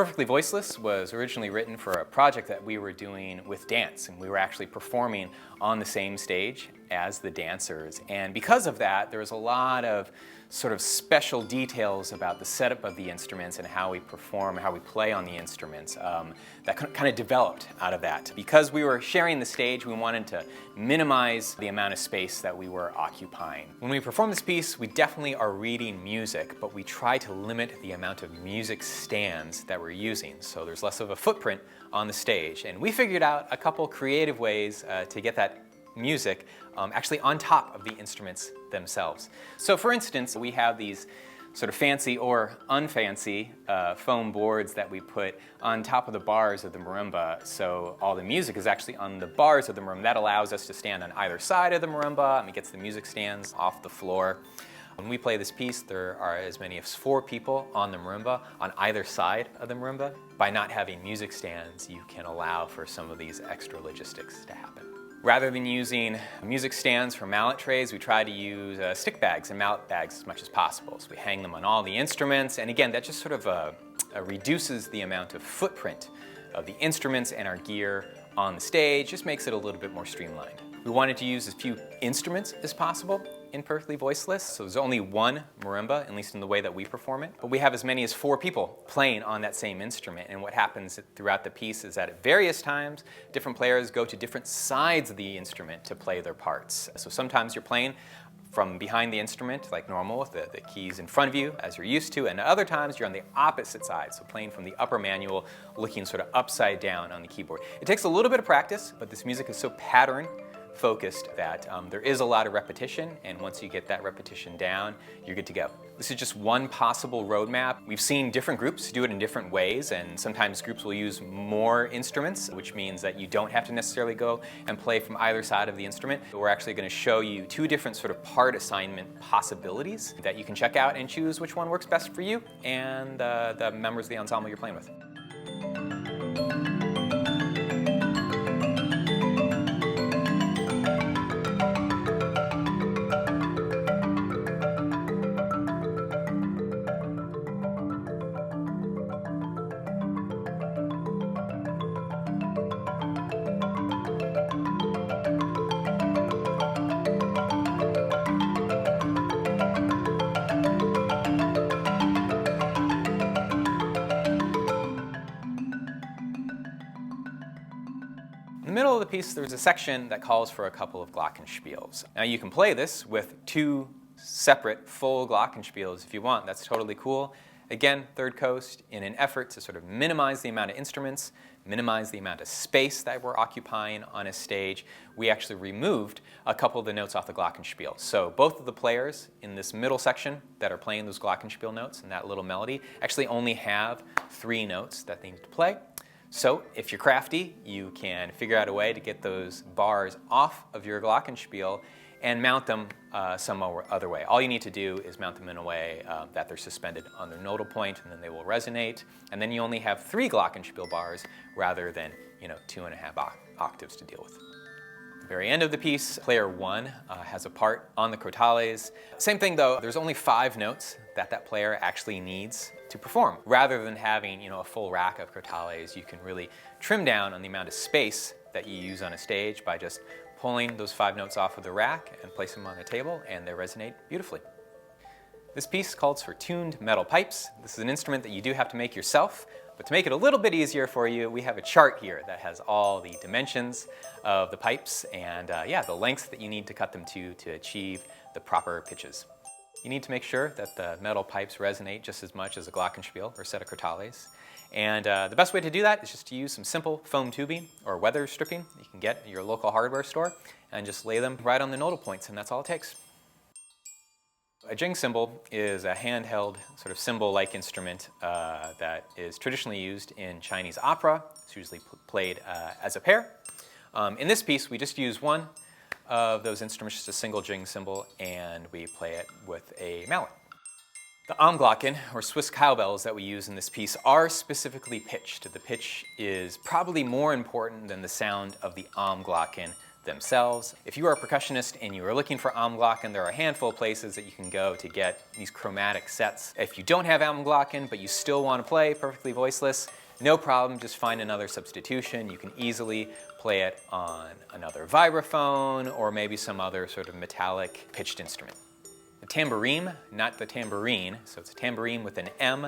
Perfectly Voiceless was originally written for a project that we were doing with dance, and we were actually performing on the same stage as the dancers. And because of that, there was a lot of sort of special details about the setup of the instruments and how we perform, how we play on the instruments that kind of developed out of that. Because we were sharing the stage, we wanted to minimize the amount of space that we were occupying. When we perform this piece, we definitely are reading music, but we try to limit the amount of music stands that we're using, so there's less of a footprint on the stage. And we figured out a couple creative ways to get that music actually on top of the instruments themselves. So for instance, we have these sort of fancy or unfancy foam boards that we put on top of the bars of the marimba, so all the music is actually on the bars of the marimba. That allows us to stand on either side of the marimba, and it gets the music stands off the floor. When we play this piece, there are as many as 4 people on the marimba on either side of the marimba. By not having music stands, you can allow for some of these extra logistics to happen. Rather than using music stands for mallet trays, we try to use stick bags and mallet bags as much as possible. So we hang them on all the instruments, and again, that just sort of reduces the amount of footprint of the instruments and our gear on the stage, just makes it a little bit more streamlined. We wanted to use as few instruments as possible in Perfectly Voiceless, so there's only one marimba, at least in the way that we perform it. But we have as many as 4 people playing on that same instrument, and what happens throughout the piece is that at various times, different players go to different sides of the instrument to play their parts. So sometimes you're playing from behind the instrument, like normal, with the keys in front of you, as you're used to, and other times you're on the opposite side, so playing from the upper manual, looking sort of upside down on the keyboard. It takes a little bit of practice, but this music is so pattern focused that there is a lot of repetition, and once you get that repetition down, you're good to go. This is just one possible roadmap. We've seen different groups do it in different ways, and sometimes groups will use more instruments, which means that you don't have to necessarily go and play from either side of the instrument. We're actually going to show you 2 different sort of part assignment possibilities that you can check out and choose which one works best for you and the members of the ensemble you're playing with. In the middle of the piece, there's a section that calls for a couple of glockenspiels. Now you can play this with 2 separate full glockenspiels if you want. That's totally cool. Again, third coast, in an effort to sort of minimize the amount of instruments, minimize the amount of space that we're occupying on a stage, we actually removed a couple of the notes off the glockenspiel. So both of the players in this middle section that are playing those glockenspiel notes and that little melody actually only have 3 notes that they need to play. So if you're crafty, you can figure out a way to get those bars off of your glockenspiel and mount them some other way. All you need to do is mount them in a way that they're suspended on their nodal point, and then they will resonate. And then you only have 3 glockenspiel bars rather than 2.5 octaves to deal with. At the very end of the piece, player 1 has a part on the crotales. Same thing though, there's only 5 notes that player actually needs to perform. Rather than having a full rack of crotales, you can really trim down on the amount of space that you use on a stage by just pulling those 5 notes off of the rack and place them on the table, and they resonate beautifully. This piece calls for tuned metal pipes. This is an instrument that you do have to make yourself, but to make it a little bit easier for you, we have a chart here that has all the dimensions of the pipes and the lengths that you need to cut them to achieve the proper pitches. You need to make sure that the metal pipes resonate just as much as a glockenspiel or set of crotales. And the best way to do that is just to use some simple foam tubing or weather stripping you can get at your local hardware store and just lay them right on the nodal points, and that's all it takes. A jing cymbal is a handheld sort of cymbal-like instrument that is traditionally used in Chinese opera. It's usually played as a pair. In this piece, we just use one of those instruments, just a single jing cymbal, and we play it with a mallet. The Armglocken, or Swiss cowbells that we use in this piece, are specifically pitched. The pitch is probably more important than the sound of the Armglocken themselves. If you are a percussionist and you are looking for Almglocken, there are a handful of places that you can go to get these chromatic sets. If you don't have Almglocken, but you still want to play perfectly voiceless, no problem, just find another substitution. You can easily play it on another vibraphone or maybe some other sort of metallic pitched instrument. The tambourine, not the tambourine, so it's a tambourine with an M,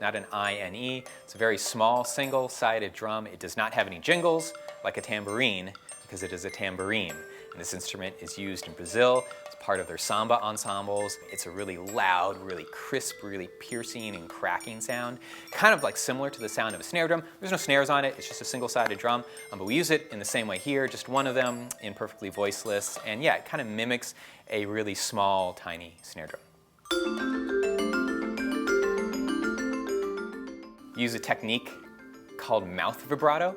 not an I-N-E. It's a very small single-sided drum. It does not have any jingles like a tambourine because it is a tambourine. And this instrument is used in Brazil. It's part of their samba ensembles. It's a really loud, really crisp, really piercing and cracking sound. Kind of like similar to the sound of a snare drum. There's no snares on it, it's just a single-sided drum. But we use it in the same way here, just one of them in perfectly voiceless. And yeah, it kind of mimics a really small, tiny snare drum. Use a technique called mouth vibrato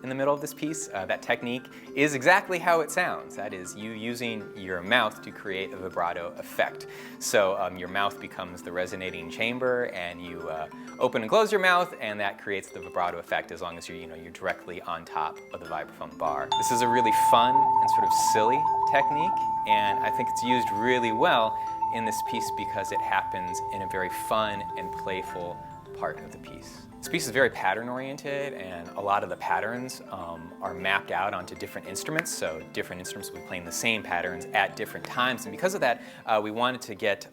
in the middle of this piece. That technique is exactly how it sounds. That is, you using your mouth to create a vibrato effect. So your mouth becomes the resonating chamber, and you open and close your mouth, and that creates the vibrato effect as long as you're directly on top of the vibraphone bar. This is a really fun and sort of silly technique, and I think it's used really well in this piece because it happens in a very fun and playful part of the piece. This piece is very pattern-oriented, and a lot of the patterns are mapped out onto different instruments, so different instruments will be playing the same patterns at different times, and because of that, we wanted to get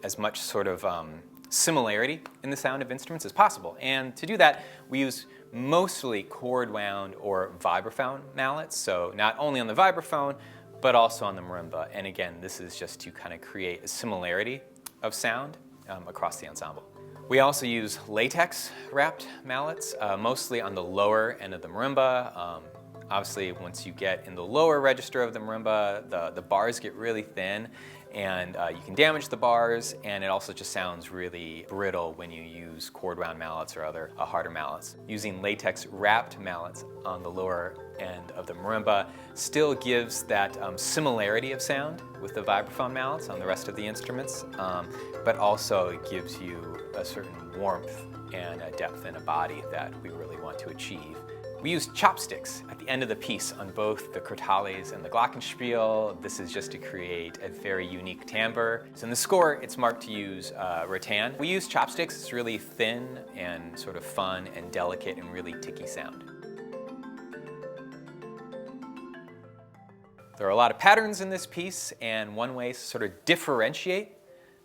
as much sort of similarity in the sound of instruments as possible. And to do that, we use mostly chord-wound or vibraphone mallets, so not only on the vibraphone, but also on the marimba. And again, this is just to kind of create a similarity of sound across the ensemble. We also use latex wrapped mallets, mostly on the lower end of the marimba. Obviously, once you get in the lower register of the marimba, the bars get really thin, and you can damage the bars, and it also just sounds really brittle when you use cord-wound mallets or other harder mallets. Using latex wrapped mallets on the lower end of the marimba still gives that similarity of sound with the vibraphone mallets on the rest of the instruments, but also it gives you a certain warmth and a depth and a body that we really want to achieve. We use chopsticks at the end of the piece on both the crotales and the glockenspiel. This is just to create a very unique timbre. So in the score, it's marked to use rattan. We use chopsticks. It's really thin and sort of fun and delicate and really ticky sound. There are a lot of patterns in this piece, and one way to sort of differentiate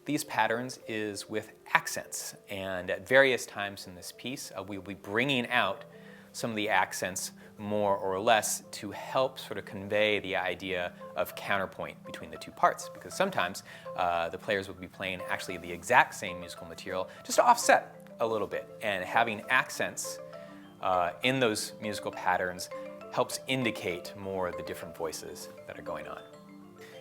these patterns is with accents. And at various times in this piece, we'll be bringing out some of the accents more or less to help sort of convey the idea of counterpoint between the two parts. Because sometimes the players will be playing actually the exact same musical material, just to offset a little bit. And having accents in those musical patterns helps indicate more of the different voices that are going on.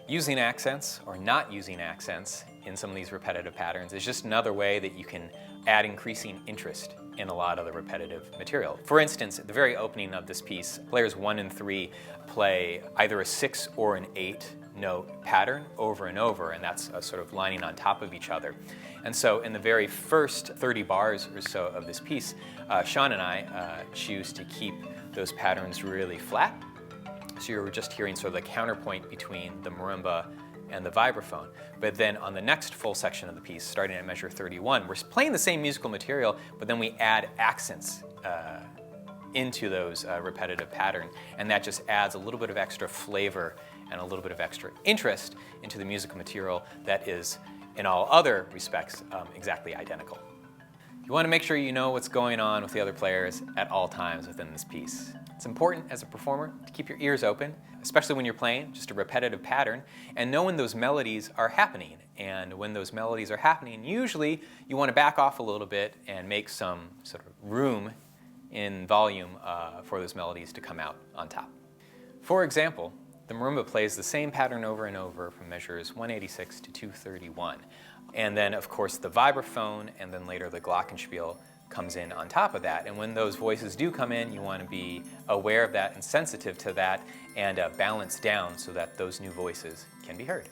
Using accents or not using accents in some of these repetitive patterns is just another way that you can add increasing interest in a lot of the repetitive material. For instance, at the very opening of this piece, players 1 and 3 play either a 6 or an 8 note pattern over and over, and that's sort of lining on top of each other. And so in the very first 30 bars or so of this piece, Sean and I choose to keep those patterns really flat. So you're just hearing sort of the counterpoint between the marimba and the vibraphone. But then on the next full section of the piece, starting at measure 31, we're playing the same musical material, but then we add accents into those repetitive pattern, and that just adds a little bit of extra flavor and a little bit of extra interest into the musical material that is, in all other respects, exactly identical. You want to make sure you know what's going on with the other players at all times within this piece. It's important as a performer to keep your ears open, especially when you're playing just a repetitive pattern, and know when those melodies are happening. And when those melodies are happening, usually you want to back off a little bit and make some sort of room in volume for those melodies to come out on top. For example, the marimba plays the same pattern over and over from measures 186 to 231. And then, of course, the vibraphone and then later the glockenspiel comes in on top of that. And when those voices do come in, you want to be aware of that and sensitive to that and balance down so that those new voices can be heard.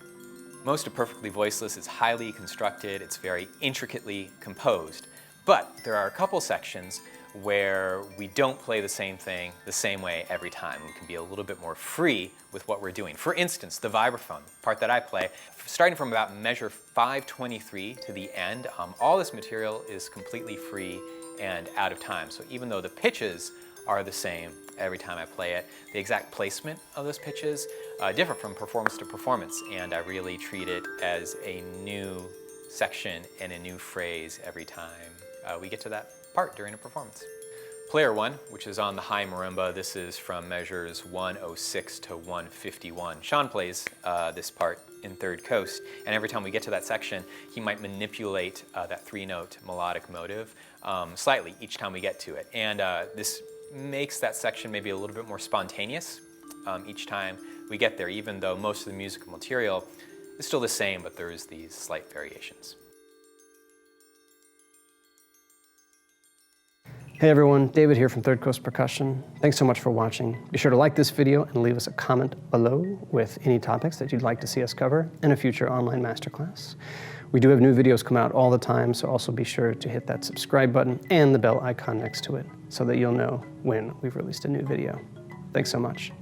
Most of Perfectly Voiceless is highly constructed, it's very intricately composed, but there are a couple sections where we don't play the same thing the same way every time. We can be a little bit more free with what we're doing. For instance, the vibraphone, part that I play, starting from about measure 523 to the end, all this material is completely free and out of time. So even though the pitches are the same every time I play it, the exact placement of those pitches differ from performance to performance, and I really treat it as a new section and a new phrase every time we get to that part during a performance. Player 1, which is on the high marimba, this is from measures 106 to 151. Sean plays this part in Third Coast, and every time we get to that section, he might manipulate that 3-note melodic motive slightly each time we get to it. And this makes that section maybe a little bit more spontaneous each time we get there, even though most of the musical material is still the same, but there's these slight variations. Hey everyone, David here from Third Coast Percussion. Thanks so much for watching. Be sure to like this video and leave us a comment below with any topics that you'd like to see us cover in a future online masterclass. We do have new videos come out all the time, so also be sure to hit that subscribe button and the bell icon next to it so that you'll know when we've released a new video. Thanks so much.